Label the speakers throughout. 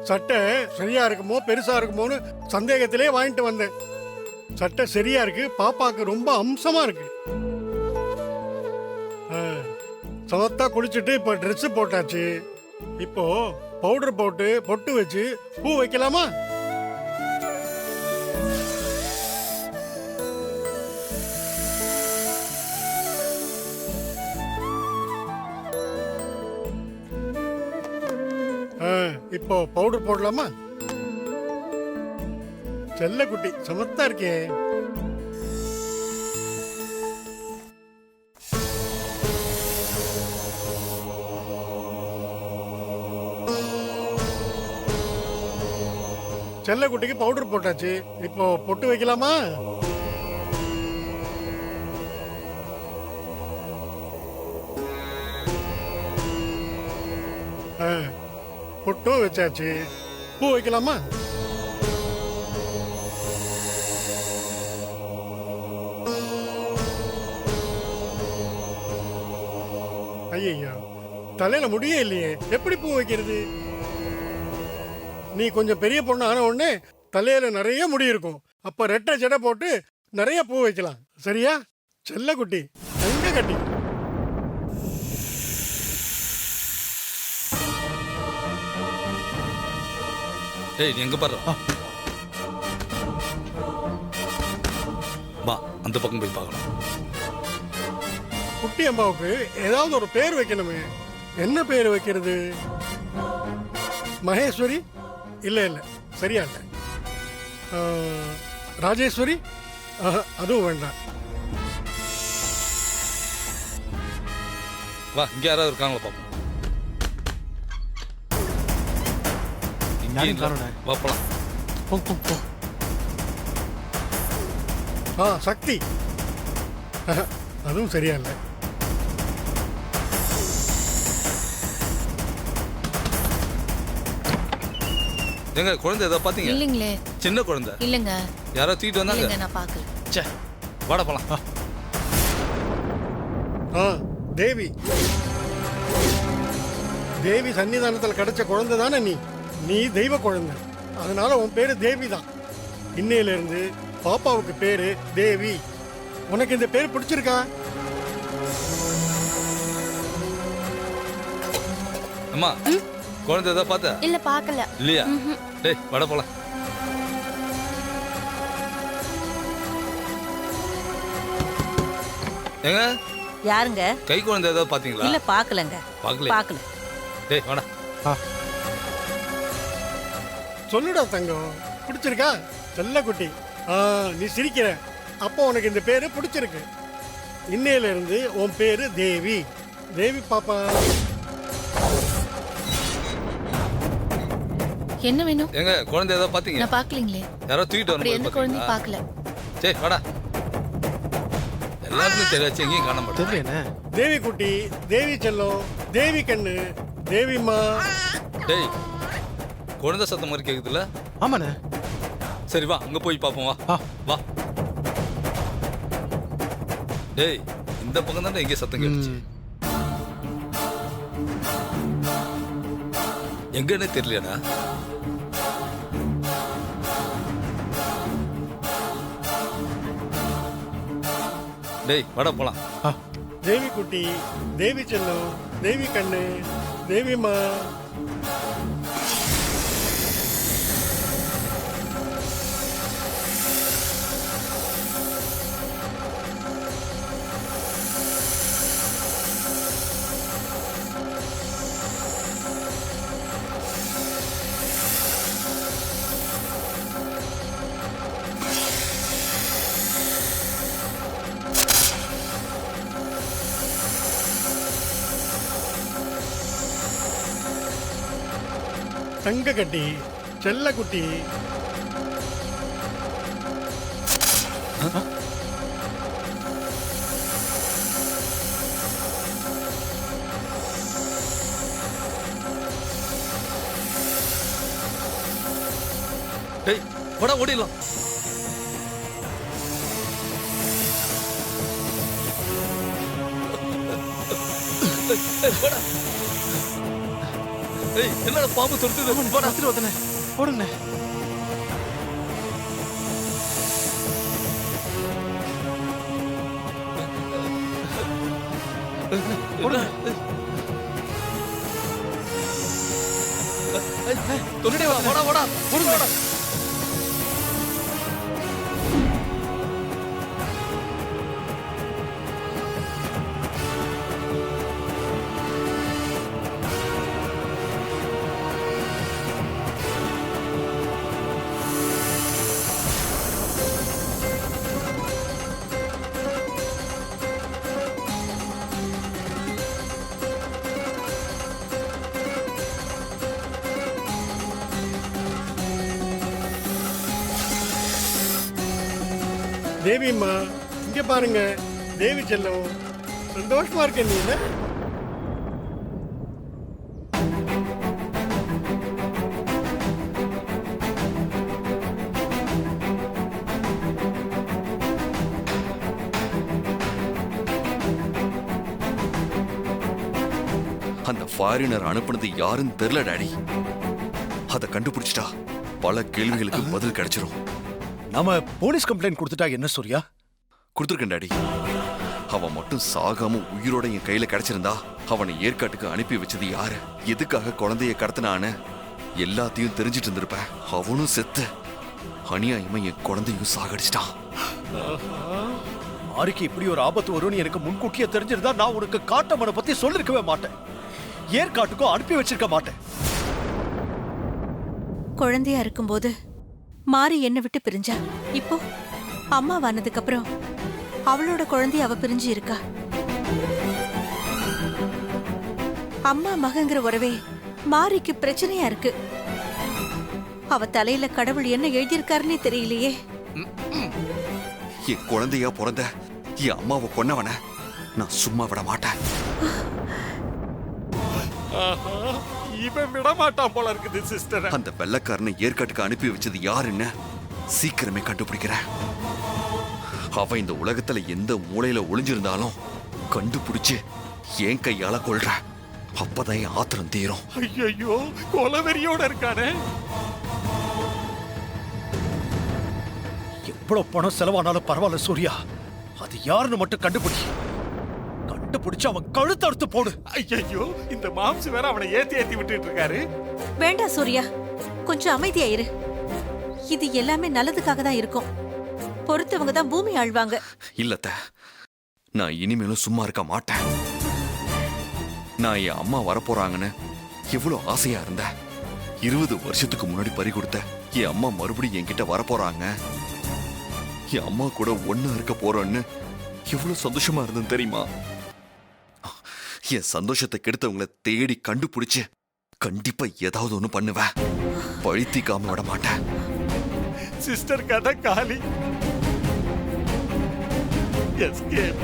Speaker 1: சட்டை சரியா இருக்குமோ பெருசா இருக்குமோன்னு சந்தேகத்திலே வாங்கிட்டு வந்தேன். சட்டை சரியா இருக்கு, பாப்பாக்கு ரொம்ப அம்சமா இருக்கு. சமத்தா குளிச்சுட்டு இப்போ ட்ரெஸ் போட்டாச்சு. இப்போ பவுடர் போட்டு பொட்டு வச்சு பூ வைக்கலாமா? இப்போ பவுடர் போடலாமா? செல்ல குட்டி சமத்தா இருக்கே. செல்ல குட்டிக்கு பவுடர் போட்டாச்சு. இப்போ பொட்டு வைக்கலாமா? பொட்டும் வச்சாச்சு. பூ வைக்கலாமா? ஐயா, தலையில முடியே இல்லையே, எப்படி பூ வைக்கிறது? நீ கொஞ்சம் பெரிய பொண்ணு ஆன உடனே தலையில நிறைய முடி இருக்கும். அப்ப ரெட்டை ஜடை போட்டு நிறைய பூ வைக்கலாம். சரியா? செல்ல குட்டி எங்க கட்டி.
Speaker 2: ஏய், எங்க பாரு. வா, அந்த பக்கம் போய் பார்க்கலாம்.
Speaker 1: குட்டி அம்மாவுக்கு ஏதாவது ஒரு பேர் வைக்கணுமே. என்ன பேர் வைக்கிறது? மகேஸ்வரி? இல்ல இல்ல, சரியா இல்ல. ராஜேஸ்வரி? அதுவும் வேண்டாம்.
Speaker 2: வா, இங்க யாராவது இருக்காங்களா பாப்போம். வா போலாம்.
Speaker 1: சக்தி? அதுவும் சரியா இல்ல.
Speaker 2: எங்க குழந்தை ஏதோ பாத்தீங்க?
Speaker 3: இல்லீங்களே.
Speaker 2: சின்ன குழந்தை
Speaker 3: இல்லங்க.
Speaker 2: யாரோ தூக்கிட்டு வந்தாங்க.
Speaker 3: இல்லங்க, நான் பார்க்கல.
Speaker 2: ச்சே, வாடா போலாம்.
Speaker 1: தேவி. தேவி சன்னிதானத்தில் கிடைச்ச குழந்தை தானே நீ. நீ தெய்வ குழந்தை, அதனால உன் பேரு தேவி தான். இன்னையில இருந்து பாப்பாவுக்கு பேரு தேவி. உனக்கு இந்த பேர் பிடிச்சிருக்கா?
Speaker 2: அம்மா, குழந்தை ஏதோ பார்த்த?
Speaker 3: இல்ல, பார்க்கல.
Speaker 2: இல்லையா? டேய், வாடா போலாம். எங்க
Speaker 4: யாருங்க?
Speaker 2: கை குழந்தை ஏதோ பாத்தீங்களா?
Speaker 4: இல்ல, பார்க்கலங்க.
Speaker 2: பார்க்கல. டேய், வாடா.
Speaker 1: சொல்லுடா தங்கம், பிடிச்சிருக்கா? செல்ல குட்டி, நீ சிரிக்கிற. அப்போ உனக்கு இந்த பேரு பிடிச்சிருக்கு. இன்னையில இருந்து உன் பேரு தேவி. தேவி பாப்பா.
Speaker 3: என்ன வேணும்?
Speaker 2: எங்க குழந்தை ஏதோ பாத்தீங்க?
Speaker 3: நான் பார்க்கலீங்களே.
Speaker 2: யாரோ தூக்கிட்டு
Speaker 3: அப்படி எந்த
Speaker 2: வந்து
Speaker 3: குழந்தையும் பார்க்கல.
Speaker 2: சரி, வாடா. எல்லாருக்கும் தெரியாச்சு, எங்கேயும் காண மாட்டேன்.
Speaker 1: தேவி குட்டி, தேவி செல்லம், தேவி கண்ணு, தேவிம்மா.
Speaker 2: டேய், குழந்தை சத்தம் மாதிரி கேக்குதுல்ல?
Speaker 5: ஆமாண்ணே.
Speaker 2: சரி வா, அங்க போய் பாப்போம். வா வா. டேய், இந்த பக்கம் தான் எங்க சத்தம் கேட்டுச்சு. எங்கன்னு தெரியலடா. டேய், வாடா போலாம்.
Speaker 1: தேவி குட்டி, தேவி செல்லம், தேவி கண்ணு, தேவிம்மா. தங்க கட்டி, செல்ல குட்டி.
Speaker 2: டேய், வாடா, ஓடிடலாம். ஏய் என்னடா பாம்பு தொடுத்துது? போடா.
Speaker 3: ஆசீர்வாதனே போடுங்க.
Speaker 2: தொட்டுட்டே வா. வாடா வாடா.
Speaker 3: போடுங்க.
Speaker 1: தேவிம்மா இங்க பாருங்க. தேவி செல்லம் சந்தோஷமா இருக்க நீ என்ன?
Speaker 4: அந்த ஃபாரினர் அனுப்புனது யாருன்னு தெரியல டாடி. அதை கண்டுபிடிச்சிட்டா பல கேள்விகளுக்கு பதில் கிடைச்சிரும்.
Speaker 3: நாம போலீஸ் கம்ப்ளைண்ட் கொடுத்துட்டா என்ன சூர்யா?
Speaker 4: கொடுத்துருக்கேன் டாடி. அவன் மட்டும் சாகாம உயிரோட என் கையில கிடைச்சிருந்தா அவனை ஏற்காட்டுக்கு அனுப்பி வச்சது யாரு, எதுக்காக குழந்தைய கடத்தினான்னு எல்லாத்தையும் தெரிஞ்சிட்டு இருந்திருப்பேன். அவனும் செத்து அநியாயமா என் குழந்தையும் சாகடிச்சிட்டான்.
Speaker 3: ஆருக்கு இப்படி ஒரு ஆபத்து வரும்னு எனக்கு முன்கூட்டியே தெரிஞ்சிருந்தா நான் உனக்கு காட்டமனை பத்தி சொல்லிருக்கவே மாட்டேன். ஏற்காட்டுக்கும் அனுப்பி வச்சிருக்க மாட்டேன்.
Speaker 5: குழந்தையா இருக்கும்போது மாறி என்ன விட்டு பிரிஞ்சா. இப்போ அம்மாவானதுக்கு அப்புறம் அவளோட குழந்தைய அவ பிரிஞ்சு இருக்கா. அம்மா மகங்கிற உறவே மாரிக்கு பிரச்சனையா இருக்கு. அவ தலையில கடவுள் என்ன எழுதியிருக்காருன்னே தெரியலையே.
Speaker 4: என் குழந்தையா பிறந்த என் அம்மாவை கொன்னவன நான் சும்மா விட மாட்டேன்.
Speaker 6: இவன் விட மாட்டான் போல இருக்குது சிஸ்டர்.
Speaker 4: அந்த வெள்ளைக்காரனை ஏற்காட்டுக்கு அனுப்பி வச்சது யாருன்னு சீக்கிரமே கண்டுபிடிக்கிறேன். அவன் இந்த உலகத்துல எந்த மூலையில ஒளிஞ்சிருந்தாலும் கண்டுபிடிச்சு என் கையால கொள்ற. அப்பதான் என் ஆத்திரம் தீரும்.
Speaker 6: ஐயோ கொலவெறியோட இருக்கானே.
Speaker 3: எவ்வளவு பணம் செலவானாலும் பரவாயில்ல சூர்யா, அது யாருன்னு மட்டும் கண்டுபிடிச்சு அவன் கழுத்து அறுத்து போடு.
Speaker 6: ஐயோ இந்த மாம்சு வேற அவனை ஏத்தி விட்டுட்டு இருக்காரு.
Speaker 5: வேண்டாம் சூர்யா, கொஞ்சம் அமைதியாயிரு. இது எல்லாமே நல்லதுக்காக தான் இருக்கும். பொறுத்தவங்க தான் பூமி ஆழ்வாங்க.
Speaker 4: இல்லத்த, நான் இனிமேலும் சும்மா இருக்க மாட்டேன். நான் என் அம்மா வரப்போறாங்கன்னு எவ்வளவு ஆசையா இருந்த. 20 வருஷத்துக்கு முன்னாடி பறி கொடுத்த என் அம்மா மறுபடியும் என்கிட்ட வரப்போறாங்க. என் அம்மா கூட ஒண்ணா இருக்க போறோன்னு எவ்வளவு சந்தோஷமா இருந்தேன் தெரியுமா? என் சந்தோஷத்தை கெடுத்தவங்களை தேடி கண்டுபிடிச்சு கண்டிப்பா ஏதாவது ஒண்ணு பண்ணுவேன். பழித்திக்காம விட மாட்டேன்.
Speaker 6: சிஸ்டர் கதை காலி. எஸ்கேப்.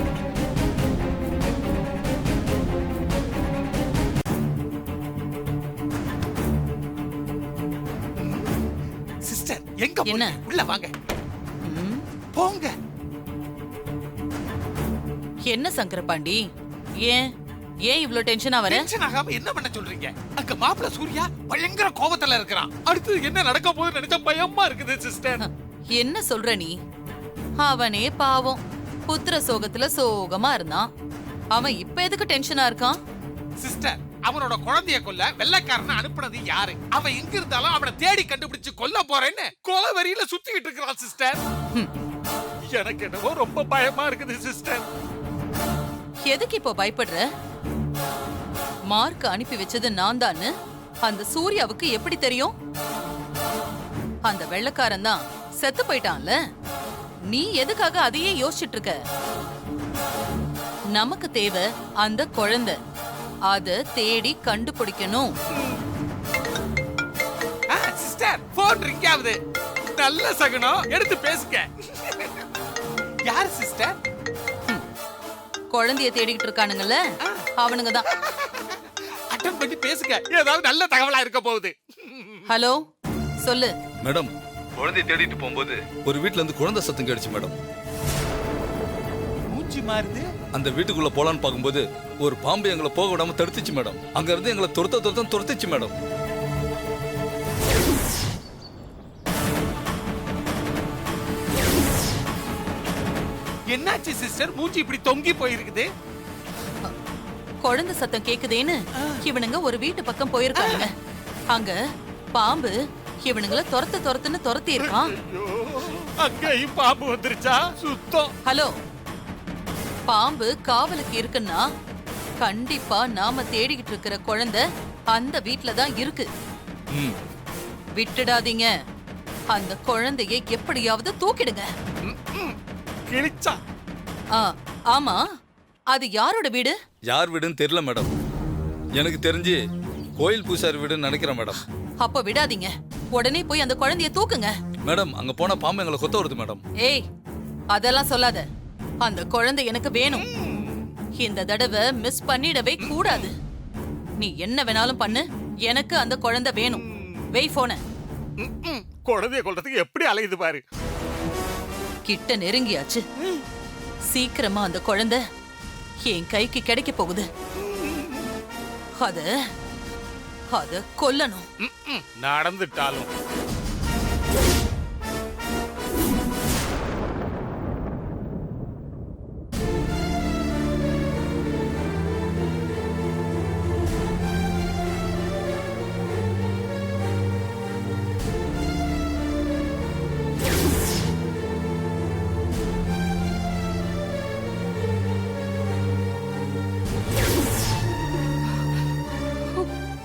Speaker 6: சிஸ்டர் எங்க
Speaker 7: என்ன?
Speaker 6: உள்ள வாங்க. போங்க.
Speaker 7: என்ன சங்கரபாண்டி, ஏன் இவ்ளோ டென்ஷனா வர?
Speaker 6: டென்ஷன் ஆகாம என்ன பண்ண சொல்றீங்க? அங்க மாப்பிள்ள சூர்யா பயங்கர கோபத்துல இருக்கிறான். அடுத்து என்ன நடக்க போகுது நினைச்சா பயமா இருக்குது சிஸ்டர்.
Speaker 7: என்ன சொல்ற நீ? அவனே பாவம் புத்திர சோகத்துல சோகமா இருந்தான். அவன் இப்ப எதுக்கு டென்ஷனா இருக்கான்?
Speaker 6: சிஸ்டர், அவனோட குழந்தைய கொல்ல வெள்ளைக்காரனை அனுப்புனது யாரு? அவன் எங்க இருந்தாலும் அவனை தேடி கண்டுபிடிச்சு கொல்ல போறேன்னு கொலவெறியில சுத்திக்கிட்டு இருக்கிறான் சிஸ்டர். எனக்கு என்னவோ ரொம்ப பயமா இருக்குது சிஸ்டர்.
Speaker 7: எதுக்கு இப்போ பயப்படுற? மார்க் அனுப்பி வச்சது நான் தான்னு அந்த சூர்யாவுக்கு எப்படி தெரியும்? அந்த வெள்ளைக்காரன் தான் செத்து போயிட்டான்ல. நீ எதுக்காக அதையே யோசிச்சுட்டு இருக்க? நமக்கு தேவை அந்த குழந்தை. அத தேடி கண்டுபிடிக்கணும்.
Speaker 6: சிஸ்டர், போன் ரிங் ஆகுது. நல்ல சகுனம், எடுத்து பேசுங்க. யார் சிஸ்டர்?
Speaker 7: குழந்தைய தேடிக்கிட்டு இருக்கானுங்கல்ல, அவனுங்க தான்.
Speaker 6: அட்டன் பண்ணி பேசுங்க, ஏதாவது நல்ல தகவலா இருக்க போகுது.
Speaker 7: ஹலோ, சொல்லு.
Speaker 2: மேடம், குழந்தைய தேடிட்டு போகும்போது ஒரு வீட்ல இருந்து குழந்தை சத்தம் கேட்டுச்சு மேடம்.
Speaker 6: மூச்சு மாறுது.
Speaker 2: அந்த வீட்டுக்குள்ள போலான்னு பார்க்கும்போது ஒரு பாம்பு எங்களை போக விடாம தடுத்துச்சு மேடம். அங்க இருந்து எங்களை துரத்துச்சு மேடம்.
Speaker 6: என்னாச்சு சிஸ்டர்? மூஞ்சி இப்படி தொங்கி போயிருக்குது.
Speaker 7: குழந்தை சத்தம் கேக்குதேன்னு இவனுங்க ஒரு வீட்டு பக்கம் போயிருக்காங்க. அங்க பாம்பு இவனுங்கள துரத்துன்னு துரத்தி இருக்கான்.
Speaker 6: அங்கேயும் பாம்பு வந்துருச்சா? சுத்தம்.
Speaker 7: ஹலோ, பாம்பு காவலுக்கு இருக்குன்னா கண்டிப்பா நாம தேடிக்கிட்டு இருக்கிற குழந்தை அந்த வீட்ல தான் இருக்கு. விட்டுடாதீங்க. அந்த குழந்தையை எப்படியாவது தூக்கிடுங்க.
Speaker 6: கிழிச்சா?
Speaker 7: ஆமா, அது யாரோட வீடு?
Speaker 2: யார் வீடுன்னு தெரியல மேடம். எனக்கு தெரிஞ்சு கோயில் பூசாரி வீடுன்னு நினைக்கிறேன் மேடம்.
Speaker 7: அப்ப விடாதீங்க, உடனே போய் அந்த குழந்தைய தூக்குங்க.
Speaker 2: மேடம், அங்க போன பாம்பு எங்களை கொத்த வருது மேடம்.
Speaker 7: ஏய், அதெல்லாம் சொல்லாத. அந்த குழந்தை எனக்கு வேணும். இந்த தடவை மிஸ் பண்ணிடவே கூடாது. நீ என்ன வேணாலும் பண்ணு, எனக்கு அந்த குழந்தை வேணும். வெய் போன.
Speaker 6: குழந்தைய கொல்றதுக்கு எப்படி அலையுது பாரு.
Speaker 7: கிட்ட நெருங்கியாச்சு. சீக்கிரமா அந்த குழந்தை என் கைக்கு கிடைக்க போகுது. அத கொல்லணும்.
Speaker 6: நடந்துட்டாலும்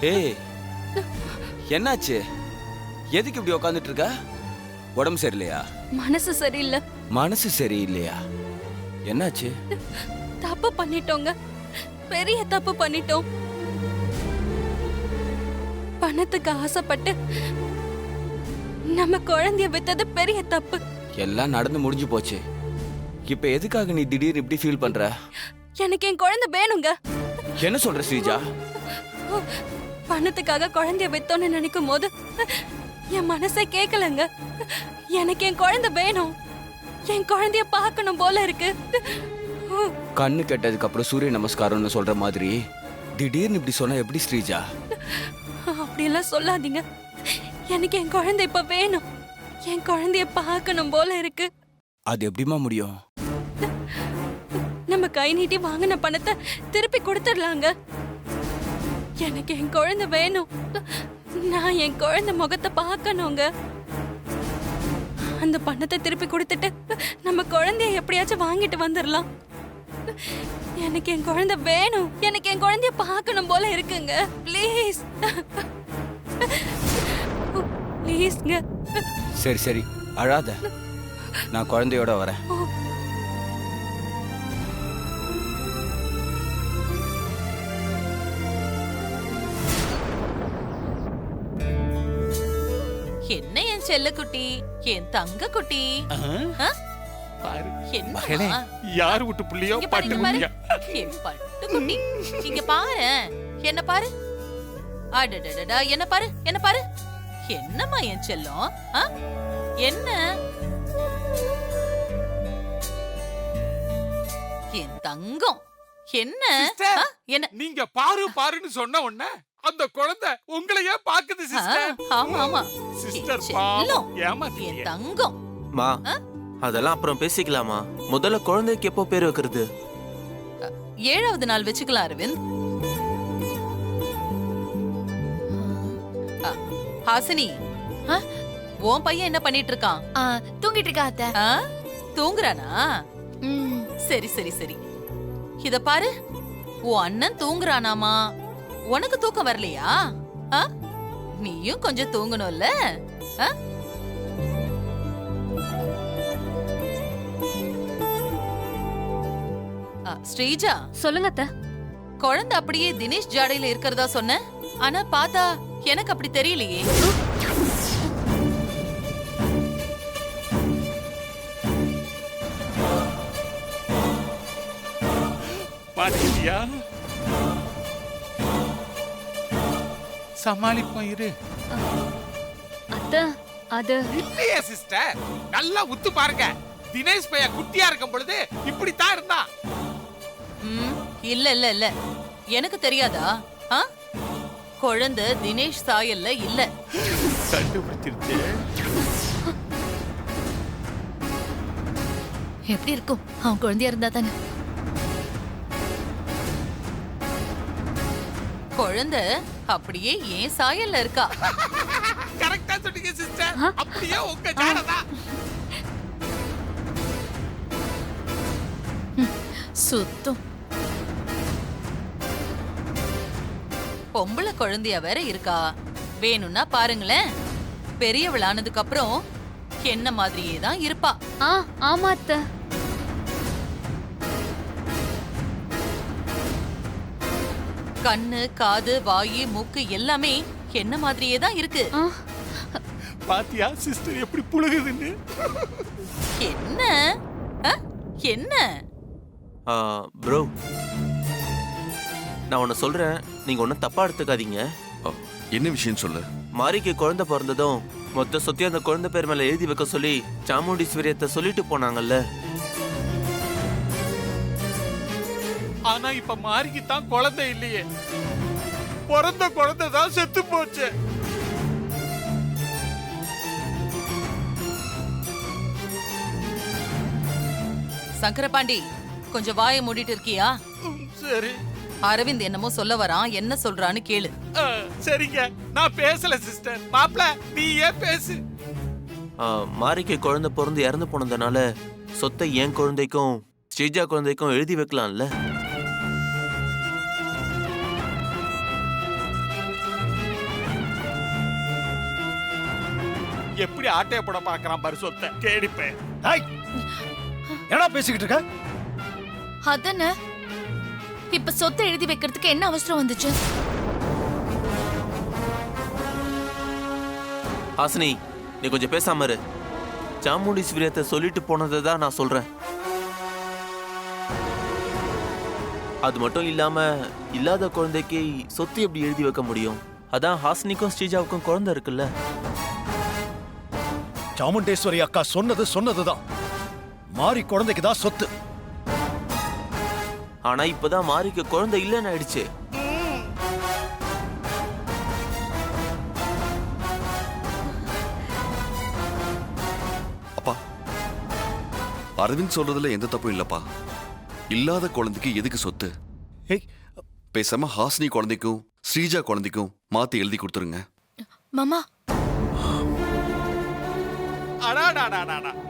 Speaker 8: ஏய், என்னாச்சு? எதுக்கு இப்படி உட்காந்துட்டு இருக்க? உடம்பு சரியில்லையா?
Speaker 9: மனசு சரியில்லை.
Speaker 8: மனசு சரியில்லையா? என்னாச்சு?
Speaker 9: தப்பு பண்ணிட்டோங்க, பெரிய தப்பு பண்ணிட்டோம். பணத்துக்கு ஆசைப்பட்டு நம்ம குழந்தைய வித்தது பெரிய தப்பு.
Speaker 8: எல்லாம் நடந்து முடிஞ்சு போச்சு. இப்ப எதுக்காக நீ திடீர்னு இப்படி ஃபீல் பண்ற?
Speaker 9: எனக்கு என் குழந்தை வேணுங்க.
Speaker 8: என்ன சொல்ற ஸ்ரீஜா?
Speaker 9: பணத்துக்காக குழந்தைய வித்தோன்னு நினைக்கும் போது என் மனசே கேட்கலங்க. எனக்கு என் குழந்தை வேணும். என் குழந்தைய பார்க்கணும் போல இருக்கு.
Speaker 8: கண்ணு கெட்டதுக்கு அப்புறம் சூரிய நமஸ்காரம்னு சொல்ற மாதிரி திடீர்னு இப்படி சொன்னா எப்படி ஸ்ரீஜா?
Speaker 9: அப்படியெல்லாம் சொல்லாதீங்க. எனக்கு என் குழந்தை இப்ப வேணும். என் குழந்தைய பார்க்கணும் போல இருக்கு.
Speaker 8: அது எப்படிமா முடியும்?
Speaker 9: நம்ம கை நீட்டி வாங்கின பணத்தை திருப்பி கொடுத்துடலாங்க. எனக்கு என் குழந்தை வேணும். நான் என் குழந்தை முகத்தை பார்க்கணுங்க. அந்த பணத்தை திருப்பி கொடுத்துட்டு நம்ம குழந்தைய எப்படியாச்சும் வாங்கிட்டு வந்துடலாம். எனக்கு என் குழந்தை வேணும். எனக்கு என் குழந்தைய பார்க்கணும் போல இருக்குங்க. ப்ளீஸ் ப்ளீஸ்ங்க.
Speaker 8: சரி சரி, அழாத. நான் குழந்தையோட வரேன்.
Speaker 7: என்ன என் செல்ல குட்டி, என் தங்க குட்டி.
Speaker 6: பாரு.
Speaker 7: என்ன
Speaker 6: யாரு விட்டு புள்ளியோ பட்டு குட்டியா?
Speaker 7: என் பட்டு குட்டி. இங்க பாரு, என்ன பாரு. அடடடடா, என்ன பாரு, என்ன பாரு. என்னம்மா என் செல்லம்? என்ன என் தங்கம்? என்ன என்ன?
Speaker 6: நீங்க பாரு பாருன்னு சொன்ன உடனே அந்த குழந்தை உங்களையே பாக்குது சிஸ்டர்.
Speaker 7: ஆமா ஆமா
Speaker 6: சிஸ்டர்,
Speaker 7: பாவம்.
Speaker 6: ஏமாத்தீங்க.
Speaker 7: என் தங்கம்.
Speaker 10: மா, அதெல்லாம் அப்புறம் பேசிக்கலாமா? முதல்ல குழந்தைக்கு எப்போ பேர் வைக்கிறது?
Speaker 7: 7வது நாள் வச்சுக்கலாம் அரவிந்த். ஹாசினி, உன் பையன் என்ன பண்ணிட்டு இருக்கான்?
Speaker 9: தூங்கிட்டு இருக்கா அத்தை.
Speaker 7: தூங்குறானா? சரி சரி சரி. இத பாரு, உன் அண்ணன் தூங்குறானாமா? உனக்கு தூக்கம் வரலையா? நீயும் கொஞ்சம் தூங்கணும்ல. ஸ்ரீஜா,
Speaker 9: சொல்லுங்க அத்தை.
Speaker 7: குழந்தை அப்படியே தினேஷ் ஜாடையில இருக்கிறதா சொன்ன, ஆனா பார்த்தா எனக்கு அப்படி தெரியலையே.
Speaker 6: பாத்தியா? சமாளிப்போம் இரு.
Speaker 9: அத்தை, அது
Speaker 6: இல்லையே சிஸ்டர், நல்லா உத்து பாருங்க. தினேஷ் பையன் குட்டியா இருக்கும் பொழுது இப்படித்தான் இருந்தா.
Speaker 7: இல்ல இல்ல இல்ல எனக்கு தெரியாதா? ஆ? குழந்தை தினேஷ் சாயல்ல இல்ல.
Speaker 6: கண்டுபிடிச்சிருச்சு.
Speaker 9: எப்படி இருக்கும் அவன் குழந்தையா இருந்தா தானே?
Speaker 7: குழந்தை அப்படியே ஏன் சாயல்ல இருக்கா.
Speaker 6: கரெக்டா சொன்னீங்க சிஸ்டர். அப்படியே உங்க ஜாடதா.
Speaker 9: சுத்தம்.
Speaker 7: பொம்பளை குழந்தையா வேற இருக்கா. வேணும்னா பாருங்களேன், பெரியவளானதுக்கு அப்புறம் என்ன மாதிரியே தான் இருப்பா.
Speaker 9: ஆமா அத்தை.
Speaker 7: கண்ணு, காது, வாயு, மூக்கு எல்லாமே என்ன மாதிரியே தான் இருக்கு.
Speaker 6: பாத்தியா சிஸ்டர் எப்படி புழுகுதுன்னு?
Speaker 7: என்ன என்ன
Speaker 10: ப்ரோ, நான் ஒன்று சொல்றேன், நீங்க ஒன்றும் தப்பா எடுத்துக்காதீங்க.
Speaker 4: என்ன விஷயம் சொல்லு.
Speaker 10: மாரிக்கு குழந்தை பிறந்ததும் மொத்த சொத்தையும் அந்த குழந்தை பேர் மேல எழுதி வைக்க சொல்லி சாமுண்டீஸ்வரியத்தை சொல்லிட்டு போனாங்கல்ல.
Speaker 6: ஆனா இப்ப மாரிக்கு தான் குழந்தை இல்லையே. பிறந்த குழந்தை தான் செத்து போச்சு.
Speaker 7: சங்கரபாண்டி, கொஞ்சம் வாயை மூடிட்டு இருக்கியா?
Speaker 6: சரி.
Speaker 7: அரவிந்த் என்னமோ சொல்ல வரான், என்ன சொல்றான்னு கேளு.
Speaker 6: சரிங்க, நான் பேசல சிஸ்டர். மாப்ள நீ ஏன் பேசு.
Speaker 10: மாரிக்கு குழந்தை பிறந்து இறந்து போனதுனால சொத்தை என் குழந்தைக்கும் ஸ்ரீஜா குழந்தைக்கும் எழுதி வைக்கலாம்ல.
Speaker 6: எப்படி ஆட்டைய போட பாக்குறான் பாரு சொத்தை கேடிப்பேன்.
Speaker 3: என்னடா பேசிக்கிட்டு இருக்க?
Speaker 9: அதானே இப்ப சொத்தை எழுதி வைக்கிறதுக்கு என்ன அவசரம் வந்துச்சு?
Speaker 10: ஹாசினி, நீ கொஞ்சம் பேசாம இரு. சாமுண்டீஸ்வரியத்தை சொல்லிட்டு போனதை தான் நான் சொல்றேன். அது மட்டும் இல்லாம இல்லாத குழந்தைக்கு சொத்து எப்படி எழுதி வைக்க முடியும்? அதான் ஹாசினிக்கும் ஸ்ரீஜாவுக்கும் குழந்தை இருக்குல்ல.
Speaker 3: சாமுண்டேஸ்வரி அக்கா சொன்னதுதான். மாரி குழந்தைக்கு தான் சொத்து.
Speaker 10: ஆனா இப்பதான் மாரிக்கு குழந்தை இல்லைன்னு ஆயிடுச்சு.
Speaker 4: அப்பா, அரவிந்த் சொல்றதுல எந்த தப்பும் இல்லப்பா. இல்லாத குழந்தைக்கு எதுக்கு சொத்து? பேசாம ஹாசினி குழந்தைக்கும் ஸ்ரீஜா குழந்தைக்கும் மாத்தி எழுதி கொடுத்துருங்க.
Speaker 9: மாமா,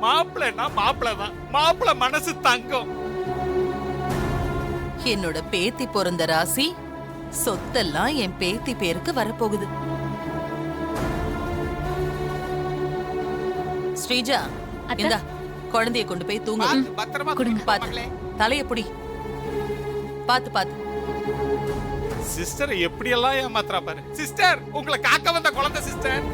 Speaker 6: மாப்பிள்ளை மாப்பிள்ளதான். மாப்பிள்ளை மனசு தங்கம்.
Speaker 7: என்னோட பேத்தி பிறந்த ராசி, சொத்தெல்லாம் என் பேத்தி பேருக்கு வரப்போகுது. ஸ்ரீஜா, இந்தா குழந்தைய கொண்டு போய் தூங்க.
Speaker 6: பத்திரமா
Speaker 7: பாத்து தலைய புடி. பாத்து பாத்து.
Speaker 6: சிஸ்டர் எப்படி எல்லாம் ஏமாத்துறா பாரு. சிஸ்டர், உங்களை காக்க வந்த குழந்தை சிஸ்டர்.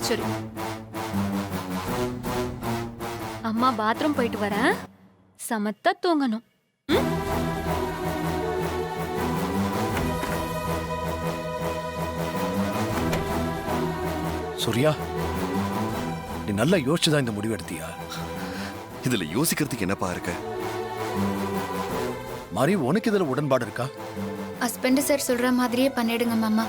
Speaker 9: சரி அம்மா பாத்ரூம் போயிட்டு வரேன். சமத்தா தூங்கணும்.
Speaker 3: சூர்யா, நீ நல்லா யோசிச்சுதான் இந்த முடிவு எடுத்தியா?
Speaker 4: இதுல யோசிக்கிறதுக்கு என்னப்பா இருக்க?
Speaker 3: மாரி, உனக்கு இதுல உடன்பாடு இருக்கா?
Speaker 11: ஹஸ்பண்ட் சார் சொல்ற மாதிரியே பண்ணிடுங்க மாமா.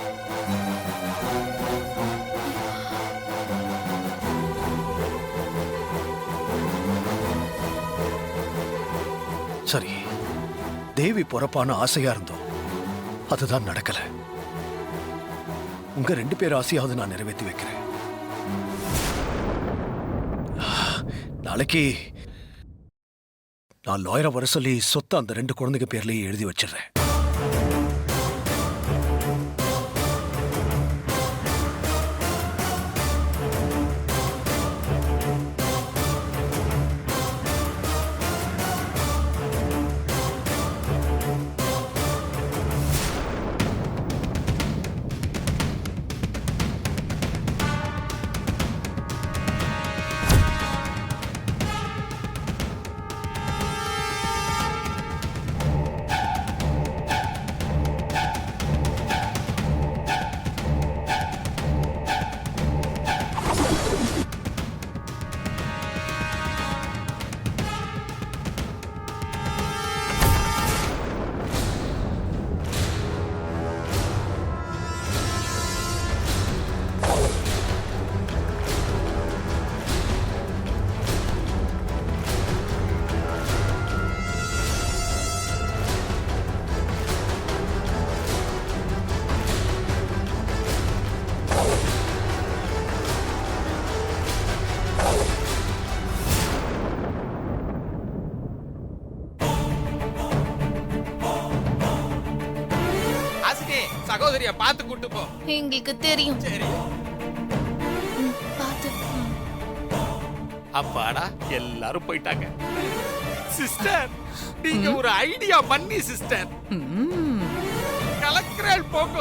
Speaker 3: சரி, தேவி பொறப்பான ஆசையா இருந்தோம், அதுதான் நடக்கல. உங்க 2 பேர் ஆசையாவது நான் நிறைவேற்றி வைக்கிறேன். நாளைக்கு நான் லாயரை வர சொல்லி சொத்தை அந்த 2 குழந்தைங்க பேர்லயே எழுதி வச்சிடுறேன்.
Speaker 6: ஹாசினி சகோதரிய பார்த்து கூட்டு போ.
Speaker 11: எங்களுக்கு தெரியும்.
Speaker 6: சரி.
Speaker 11: பார்த்து.
Speaker 6: அப்பாடா எல்லாரும் போயிட்டாங்க. சிஸ்டர் நீங்க ஒரு ஐடியா பண்ணி சிஸ்டர் கலக்கிறேன் போங்க.